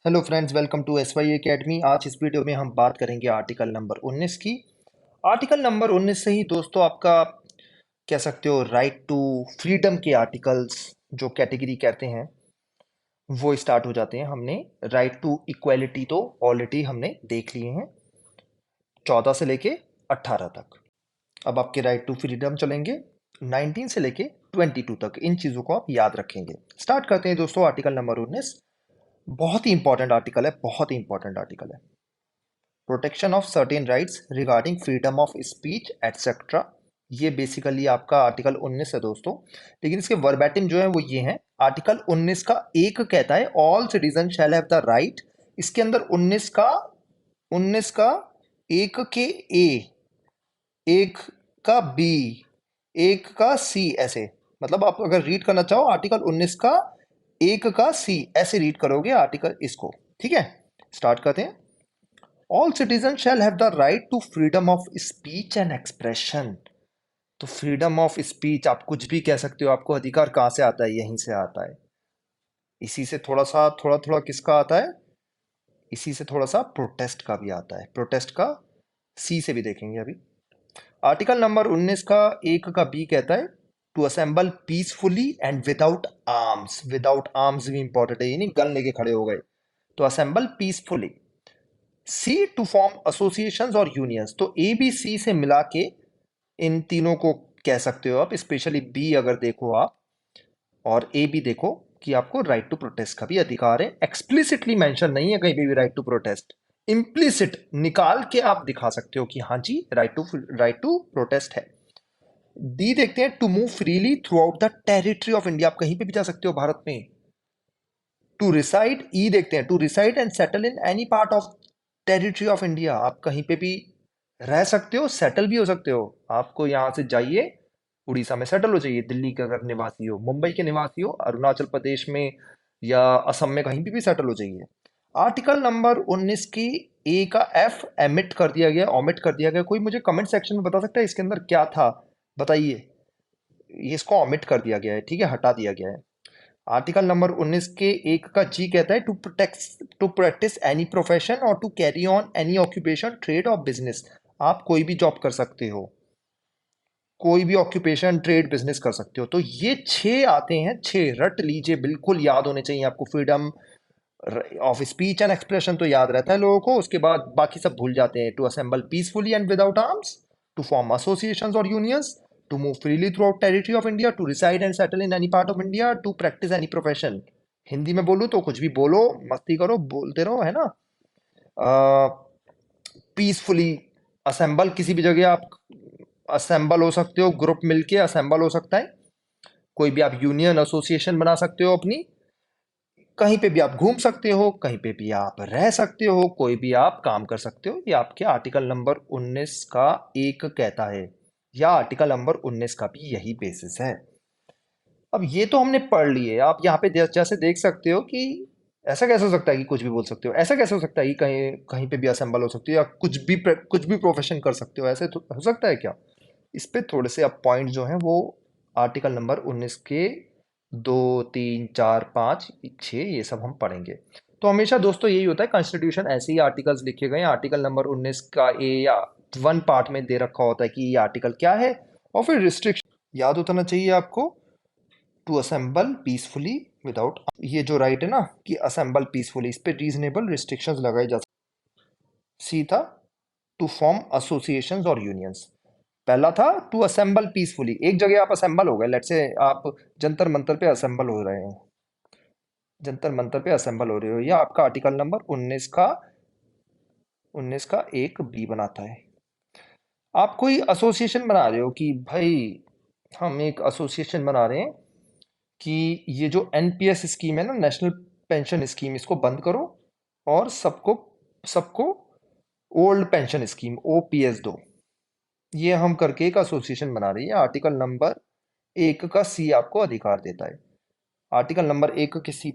Hello friends, welcome to S Y academy. आज इस video में हम बात करेंगे आर्टिकल नंबर 19 की। आर्टिकल नंबर 19 से ही दोस्तों आपका कह सकते हो राइट टू फ्रीडम के आर्टिकल्स जो कैटेगरी कहते हैं वो स्टार्ट हो जाते हैं। हमने राइट टू इक्वालिटी तो ऑलरेडी हमने देख लिए हैं 14 से लेके 18 तक। अब आपके राइट टू फ्रीडम चलेंगे 19 से लेके 22 तक। इन चीज़ों को आप याद रखेंगे। स्टार्ट करते हैं दोस्तों आर्टिकल नंबर 19। बहुत ही इंपॉर्टेंट आर्टिकल है, बहुत ही इंपॉर्टेंट आर्टिकल है। Protection of certain rights regarding freedom of speech etcetera. ये बेसिकली आपका आर्टिकल 19 है दोस्तों, लेकिन इसके वर्बैटिम जो है वो ये हैं। आर्टिकल 19 का एक कहता है all citizen shall have the right. इसके अंदर 19 का एक के ए, एक का बी, एक का सी, ऐसे मतलब आप अगर रीड करना चाहो आर्टिकल 19 का एक का सी ऐसे रीड करोगे आर्टिकल इसको। ठीक है, स्टार्ट करते हैं। All citizen shall have the right to freedom of speech and expression. तो फ्रीडम ऑफ स्पीच आप कुछ भी कह सकते हो। आपको अधिकार कहाँ से आता है? यहीं से आता है। इसी से थोड़ा थोड़ा किसका आता है? इसी से थोड़ा सा प्रोटेस्ट का भी आता है। प्रोटेस्ट का सी से भी देखेंगे अभी। आर्टिकल नंबर 19 का एक का बी कहता है to assemble peacefully and without arms. Without arms भी इंपॉर्टेंट है, यानी गन लेके खड़े हो गए तो assemble peacefully. C to form associations और यूनियंस। तो ए बी सी से मिला के इन तीनों को कह सकते हो आप। स्पेशली बी अगर देखो आप और ए बी देखो कि आपको राइट टू प्रोटेस्ट का भी अधिकार है। एक्सप्लिसिटली मेंशन नहीं है कहीं भी राइट टू प्रोटेस्ट। इम्प्लिसिट निकाल के आप दिखा सकते हो कि हाँ जी राइट टू प्रोटेस्ट है। डी देखते हैं to move freely throughout the territory of India. आप कहीं पे भी जा सकते हो भारत में। टू रिसाइड, ई देखते हैं to reside and settle in any part of territory of India. आप कहीं पे भी रह सकते हो, सेटल भी हो सकते हो। आपको यहाँ से जाइए उड़ीसा में सेटल हो जाइए, दिल्ली का अगर निवासी हो, मुंबई के निवासी हो, अरुणाचल प्रदेश में या असम में कहीं भी सेटल हो जाइए। आर्टिकल नंबर 19 की ए का एफ एमिट कर दिया गया, ऑमिट कर दिया गया। कोई मुझे कमेंट सेक्शन में बता सकता है इसके अंदर क्या था? बताइए। ये इसको ऑमिट कर दिया गया है, ठीक है, हटा दिया गया है। आर्टिकल नंबर 19 के एक का जी कहता है to practise any profession or to carry on any occupation trade or business. आप कोई भी जॉब कर सकते हो, कोई भी ऑक्यूपेशन ट्रेड बिजनेस कर सकते हो। तो ये छह आते हैं, छह रट लीजिए, बिल्कुल याद होने चाहिए आपको। Freedom of speech and expression तो याद रहता है लोगों को, उसके बाद बाकी सब भूल जाते हैं। To assemble peacefully and without arms, to form associations और unions, to move freely throughout territory of India, to reside and settle in any part of India, to practise any profession. Hindi में बोलूँ तो कुछ भी बोलो, मस्ती करो, बोलते रहो, है ना। पीसफुली असेंबल, किसी भी जगह आप असेंबल हो सकते हो, ग्रुप मिलके असेंबल हो सकता है। कोई भी आप यूनियन एसोसिएशन बना सकते हो अपनी। कहीं पे भी आप घूम सकते हो, कहीं पे भी आप रह सकते हो, कोई भी आप काम कर सकते हो। ये आपके आर्टिकल नंबर 19 का एक कहता है, या आर्टिकल नंबर 19 का भी यही बेसिस है। अब ये तो हमने पढ़ लिए। आप यहाँ पे जैसे देख सकते हो कि ऐसा कैसे हो सकता है कि कुछ भी बोल सकते हो? ऐसा कैसे हो सकता है कि कहीं कहीं पे भी असेंबल हो सकती हो या कुछ भी प्रोफेशन कर सकते हो? ऐसे तो हो सकता है क्या? इस पे थोड़े से अब पॉइंट जो हैं वो आर्टिकल नंबर 19 के 2 3 4 5 6 ये सब हम पढ़ेंगे। तो हमेशा दोस्तों यही होता है, कॉन्स्टिट्यूशन ऐसे ही आर्टिकल्स लिखे गए हैं। आर्टिकल नंबर 19 का ए या वन पार्ट में दे रखा होता है कि ये आर्टिकल क्या है, और फिर रिस्ट्रिक्शन याद होना चाहिए आपको। टू असेंबल पीसफुली विदाउट, ये जो राइट है ना कि असेंबल पीसफुली, इस पे रीजनेबल रिस्ट्रिक्शंस लगाई जा सकती। सी था टू फॉर्म एसोसिएशंस और यूनियंस। पहला था टू असेंबल पीसफुली। एक जगह आप असेंबल हो गए, लेट्स से आप जंतर मंतर पे असेंबल हो रहे हो, जंतर मंतर पे असेंबल हो रहे हो, या आपका आर्टिकल नंबर 19 का एक बी बनाता है। आप कोई एसोसिएशन बना रहे हो कि भाई हम एक एसोसिएशन बना रहे हैं कि ये जो एनपीएस स्कीम है ना, नेशनल पेंशन स्कीम, इसको बंद करो और सबको सबको ओल्ड पेंशन स्कीम ओपीएस दो। ये हम करके एक एसोसिएशन बना रही है। आर्टिकल नंबर एक का सी आपको अधिकार देता है। आर्टिकल नंबर एक के सी।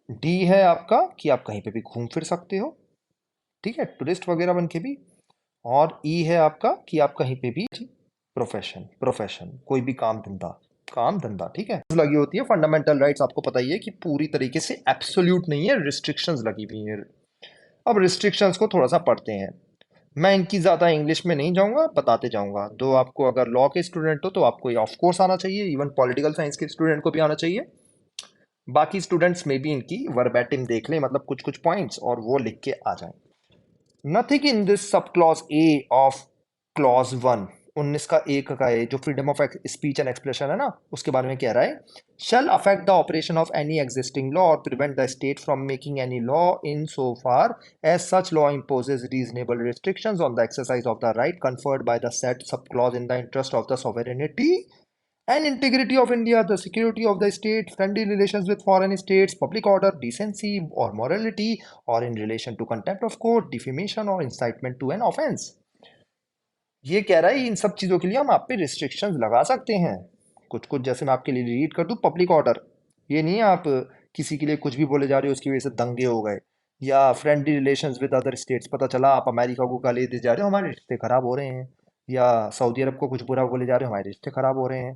डी है आपका कि आप कहीं पे भी घूम फिर सकते हो, ठीक है, टूरिस्ट वगैरह बन के भी। और ई है आपका कि आप कहीं पे भी प्रोफेशन प्रोफेशन कोई भी काम धंधा। काम धंधा, ठीक है, लगी होती है। फंडामेंटल राइट्स आपको पता ही है कि पूरी तरीके से एब्सोल्यूट नहीं है, रिस्ट्रिक्शंस लगी हुई हैं। अब रिस्ट्रिक्शंस को थोड़ा सा पढ़ते हैं। मैं इनकी ज़्यादा इंग्लिश में नहीं जाऊंगा, बताते जाऊंगा। तो आपको अगर लॉ के स्टूडेंट हो तो आपको ये ऑफ कोर्स आना चाहिए, इवन पॉलिटिकल साइंस के स्टूडेंट को भी आना चाहिए। बाकी स्टूडेंट्स में भी इनकी वर्बैटिम देख लें, मतलब कुछ कुछ पॉइंट्स, और वो लिख के आ जाएं। Nothing in this sub clause A of clause one, 19 का एक का ए जो freedom of speech and expression है ना, उसके बारे में कह रहा है, shall affect the operation of any existing law or prevent the state from making any law in so far as such law imposes reasonable restrictions on the exercise of the right conferred by the said subclause in the interest of the sovereignty and integrity of India, the security of the state, friendly relations with foreign states, public order, decency or morality, or in relation to contempt of court, defamation or incitement to an offense. ये कह रहा है इन सब चीज़ों के लिए हम आप पे रिस्ट्रिक्शंस लगा सकते हैं। कुछ कुछ जैसे मैं आपके लिए रीड कर दूं, पब्लिक ऑर्डर, ये नहीं है आप किसी के लिए कुछ भी बोले जा रहे हो उसकी वजह से दंगे हो गए, या friendly relations with other states, पता चला आप अमेरिका को गाली दे जा रहे हो, हमारे रिश्ते खराब हो रहे हैं, या सऊदी अरब को कुछ बुरा बोले जा रहे हो, हमारे रिश्ते खराब हो रहे हैं।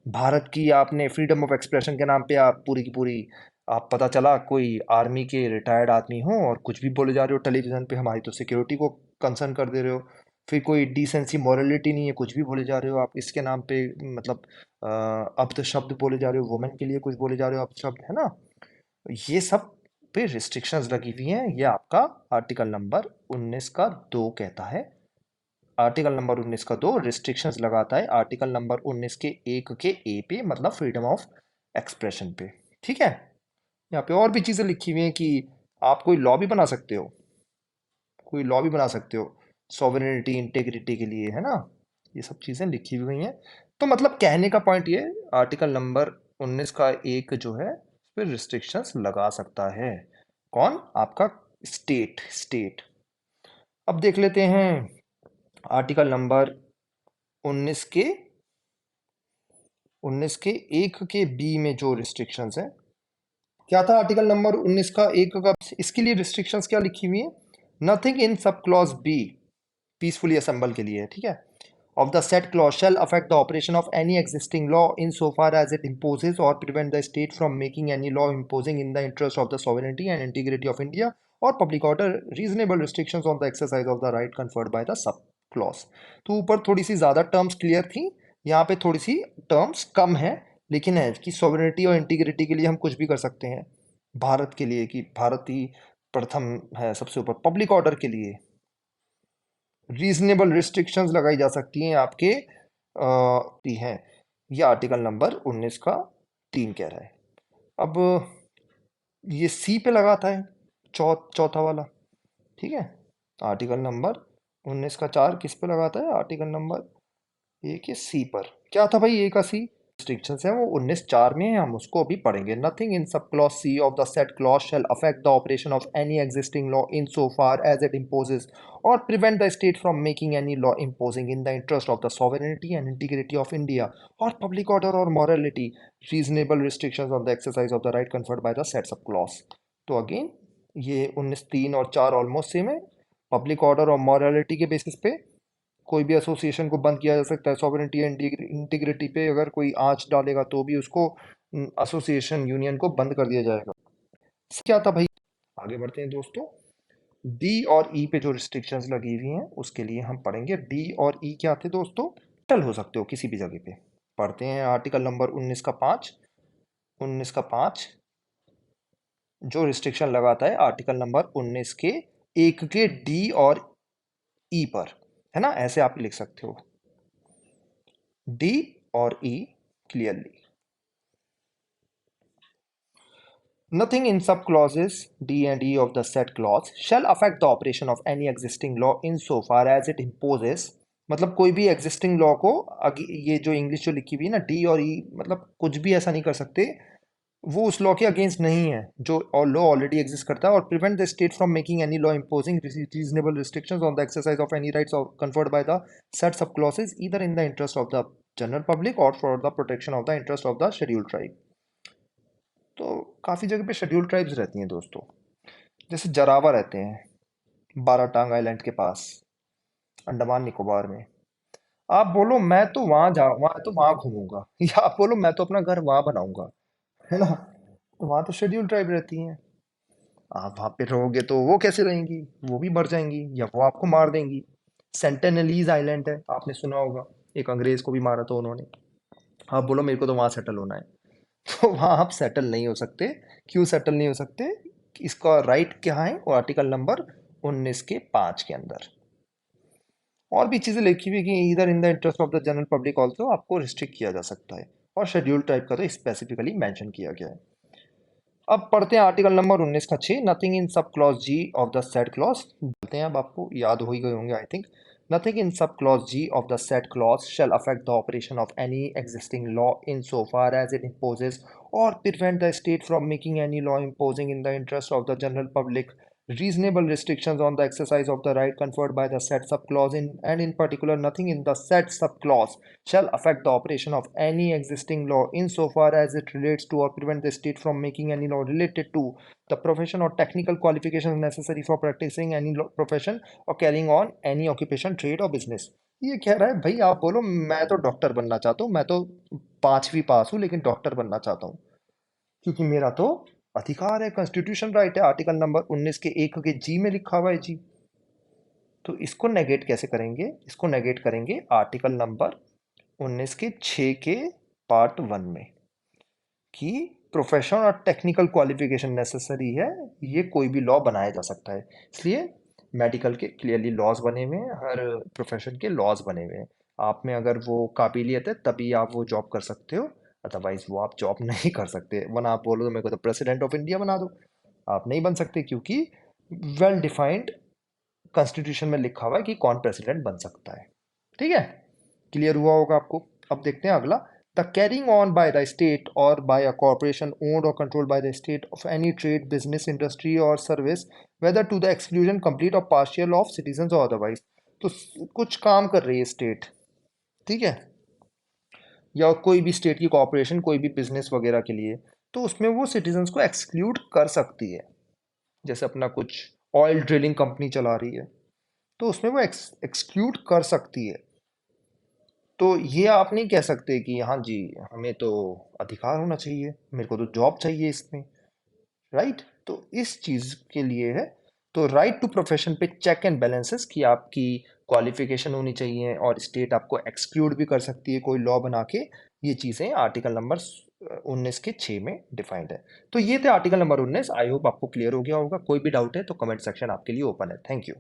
भारत की आपने फ्रीडम ऑफ एक्सप्रेशन के नाम पे आप पूरी की पूरी, आप पता चला कोई आर्मी के रिटायर्ड आदमी हो और कुछ भी बोले जा रहे हो टेलीविजन पे, हमारी तो सिक्योरिटी को कंसर्न कर दे रहे हो। फिर कोई डिसेंसी मॉरलिटी नहीं है, कुछ भी बोले जा रहे हो आप इसके नाम पे, मतलब अब्ध शब्द बोले जा रहे हो, वुमेन के लिए कुछ बोले जा रहे हो अब्ध शब्द, है ना। ये सब पे रिस्ट्रिक्शंस लगी हुई हैं। ये आपका आर्टिकल नंबर 19 का 2 कहता है। आर्टिकल नंबर 19 का 2 रिस्ट्रिक्शंस लगाता है आर्टिकल नंबर 19 के 1 के ए पे, मतलब फ्रीडम ऑफ एक्सप्रेशन पे, ठीक है। यहाँ पे और भी चीज़ें लिखी हुई हैं कि आप कोई लॉ भी बना सकते हो, कोई लॉ भी बना सकते हो सॉवरेनिटी इंटेग्रिटी के लिए, है ना। ये सब चीज़ें लिखी हुई हैं। तो मतलब कहने का पॉइंट ये, आर्टिकल नंबर 19 का एक जो है इस पर रिस्ट्रिक्शंस लगा सकता है कौन, आपका स्टेट। अब देख लेते हैं आर्टिकल नंबर 19 के 19 के एक के बी में जो रिस्ट्रिक्शंस है, क्या था आर्टिकल नंबर 19 का एक का, इसके लिए रिस्ट्रिक्शंस क्या लिखी हुई है, nothing in sub clause B peacefully assemble के लिए, ठीक है, of the said clause shall affect the operation of any existing law in so far as it imposes or prevent the state from making any law imposing in the interest of the sovereignty and integrity of India or public order reasonable restrictions on the exercise of the right conferred by the sub clause। तो ऊपर थोड़ी सी ज़्यादा terms clear थी, यहाँ पे थोड़ी सी terms कम है, लेकिन है कि सॉवरेनिटी और इंटीग्रिटी के लिए हम कुछ भी कर सकते हैं, भारत के लिए कि भारत ही प्रथम है सबसे ऊपर, पब्लिक ऑर्डर के लिए रीजनेबल रिस्ट्रिक्शंस लगाई जा सकती हैं आपके दी हैं। ये आर्टिकल नंबर 19 का 3 कह रहा है। अब ये सी पे लगाता है चौथा वाला, ठीक है। आर्टिकल नंबर 19 का 4 किस पे लगाता है, आर्टिकल नंबर ए के सी पर। क्या था भाई ए का सी, रिस्ट्रिक्शंस है वो 19(4) में है, हम उसको अभी पढ़ेंगे। Nothing in sub clause C of the said clause shall affect the operation of any existing law in so far as it imposes और prevent the state from making any law imposing in the interest of the sovereignty and integrity of India और public order और morality reasonable restrictions on the exercise of the right conferred by the said sub clause. तो again ये 19(3) और 4 almost same है। Public order और morality के basis पे कोई भी एसोसिएशन को बंद किया जा सकता है, सॉवरेनिटी एंड इंटीग्रिटी पे अगर कोई आंच डालेगा तो भी उसको एसोसिएशन यूनियन को बंद कर दिया जाएगा। क्या था भाई, आगे बढ़ते हैं दोस्तों। डी और ई पे जो रिस्ट्रिक्शंस लगी हुई हैं उसके लिए हम पढ़ेंगे। डी और ई क्या थे दोस्तों, टल हो सकते हो किसी भी जगह पे। पढ़ते हैं आर्टिकल नंबर 19 का 5। 19 का 5 जो रिस्ट्रिक्शन लगाता है आर्टिकल नंबर 19 के 1 के डी और ई पर, है ना, ऐसे आप लिख सकते हो डी और ई clearly. Nothing in sub clauses D and E of the said clause shall affect the operation of any existing law insofar as it imposes, मतलब कोई भी एग्जिस्टिंग लॉ को ये जो इंग्लिश जो लिखी हुई है ना डी और ई, मतलब कुछ भी ऐसा नहीं कर सकते, वो उस लॉ के अगेंस्ट नहीं है जो लॉ ऑलरेडी एग्जिस्ट करता है, और prevent the state from making any law imposing reasonable restrictions on the exercise of any rights conferred by the said sub clauses either in the interest of the general public और for the protection of the interest of the scheduled tribe. तो काफ़ी जगह पे schedule tribes रहती हैं दोस्तों, जैसे जरावा रहते हैं बाराटांग आइलैंड के पास, अंडमान निकोबार में। आप बोलो मैं तो वहां घूमूंगा या आप बोलो मैं तो अपना घर वहां बनाऊंगा, है ना? तो वहां तो शेड्यूल ट्राइब रहती हैं। आप वहां पे रहोगे तो वो कैसे रहेंगी? वो भी मर जाएंगी या वो आपको मार देंगी। सेंटेनलीज आइलैंड है, आपने सुना होगा, एक अंग्रेज को भी मारा था उन्होंने। आप बोलो मेरे को तो वहां सेटल होना है तो वहां आप सेटल नहीं हो सकते। क्यों सेटल नहीं हो सकते? इसका राइट क्या है? वो आर्टिकल नंबर 19 के 5 के अंदर और भी चीजें लिखी हुई कि इधर इन the interest of the general public also आपको रिस्ट्रिक्ट किया जा सकता है। और शेड्यूल टाइप का तो स्पेसिफिकली मेंशन किया गया है। अब पढ़ते हैं आर्टिकल नंबर 19 का 6, nothing in sub clause ji of the said clause. बोलते हैं, अब आपको याद हो ही गए होंगे I think. Nothing in sub clause ji of the said clause shall affect the operation of any existing law in so far as it imposes or prevent the state from making any law imposing in the interest of the general public reasonable restrictions on the exercise of the right conferred by the said subclause and in particular nothing in the said subclause shall affect the operation of any existing law insofar as it relates to or prevent the state from making any law related to the profession or technical qualifications necessary for practicing any profession or carrying on any occupation, trade or business। ये कह रहा है भाई, आप बोलो मैं तो doctor बनना चाहता हूँ, मैं तो 5वीं पास हूँ लेकिन डॉक्टर बनना चाहता हूँ, क्योंकि मेरा तो अधिकार है, कॉन्स्टिट्यूशन राइट है, आर्टिकल नंबर 19 के 1 के जी में लिखा हुआ है जी। तो इसको नेगेट कैसे करेंगे? इसको नेगेट करेंगे आर्टिकल नंबर 19 के 6 के पार्ट 1 में, कि प्रोफेशन और टेक्निकल क्वालिफिकेशन नेसेसरी है, ये कोई भी लॉ बनाया जा सकता है। इसलिए मेडिकल के क्लियरली लॉज बने हुए हैं, हर प्रोफेशन के लॉज बने हुए हैं। आप में अगर वो काबिलियत है तभी आप वो जॉब कर सकते हो, अदरवाइज वो आप जॉब नहीं कर सकते। वरना आप बोलो तो मेरे को तो प्रेसिडेंट ऑफ इंडिया बना दो, आप नहीं बन सकते, क्योंकि वेल डिफाइंड कॉन्स्टिट्यूशन में लिखा हुआ है कि कौन प्रेसिडेंट बन सकता है। ठीक है, क्लियर हुआ होगा आपको। अब देखते हैं अगला। The carrying on by the state और बाय अ कॉर्पोरेशन ओन्ड और controlled by the state of any trade business industry और service whether to the exclusion complete और पार्शियल ऑफ सिटीजन और अदरवाइज। तो कुछ काम कर रही है स्टेट, ठीक है, या कोई भी स्टेट की कॉर्पोरेशन कोई भी बिजनेस वगैरह के लिए, तो उसमें वो सिटीजन्स को एक्सक्लूड कर सकती है। जैसे अपना कुछ ऑयल ड्रिलिंग कंपनी चला रही है, तो उसमें वो एक्सक्लूड कर सकती है। तो ये आप नहीं कह सकते कि हाँ जी हमें तो अधिकार होना चाहिए, मेरे को तो जॉब चाहिए इसमें, राइट? तो इस चीज़ के लिए है। तो राइट टू प्रोफेशन पे चेक एंड बैलेंसेस कि आपकी क्वालिफिकेशन होनी चाहिए और स्टेट आपको एक्सक्लूड भी कर सकती है कोई लॉ बना के। ये चीज़ें आर्टिकल नंबर 19 के 6 में डिफाइंड है। तो ये थे आर्टिकल नंबर 19। आई होप आपको क्लियर हो गया होगा। कोई भी डाउट है तो कमेंट सेक्शन आपके लिए ओपन है। Thank you.